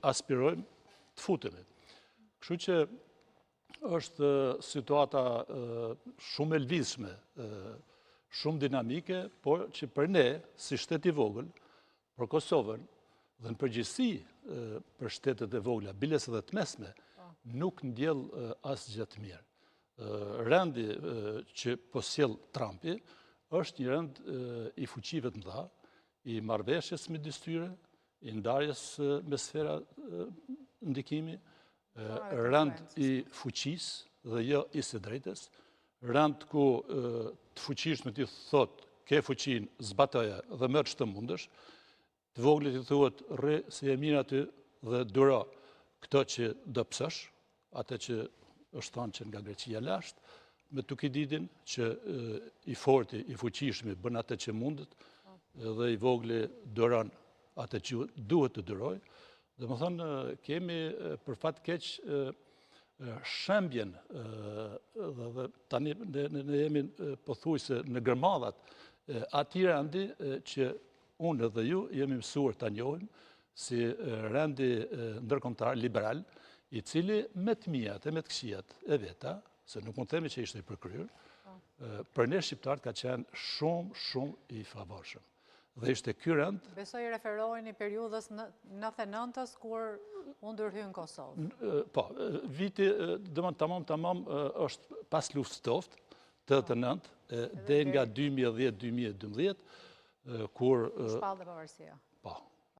aspirojmë të futemi. Kështu që është situata shumë e lvizshme, shumë dinamike, por që për ne, si shtet i vogël, për Kosovën, dhe në përgjithësi për shtetet e vogla, biles edhe të mesme, nuk ndjell asgjë të mirë. Rendi që po sjell Trumpi është një rend i fuqive të mëdha, i marrëveshjes midis tyre, i ndarjes me sfera ndikimi, rend i fuqisë dhe jo i së drejtës, rend ku të fuqishme ti thot, ke fuqin, zbatoja dhe merr ç'të mundesh, të voglit i thuhet rri se je mirë aty dhe duro këto që do pësësh, atë që është thonë që nga Greqia lashtë, me Tukididin që i forti, i fuqishmi bën atë që mundet dhe i vogli duron atë që duhet të duroj. Dhe më thonë, kemi për fat keq shembjen dhe tani ne jemi pothuajse në gërmadhat atij rendi që unë dhe ju jemi mësuar ta njohim si rendi ndërkombëtar liberal, i cili me të mijat e me të këqijat e veta, se nuk mund të themi që ishte i përkryer, për ne shqiptarët ka qenë shumë i favorshëm. Dhe ishte ky rend. Besoj referoheni periudhës 99-s kur u ndërhyi në Kosovë. Po, viti tamam është pas luftës së Ftohtë, 89, dhe nga 2010-2012, kur shpallë dhe pavarësia. Po.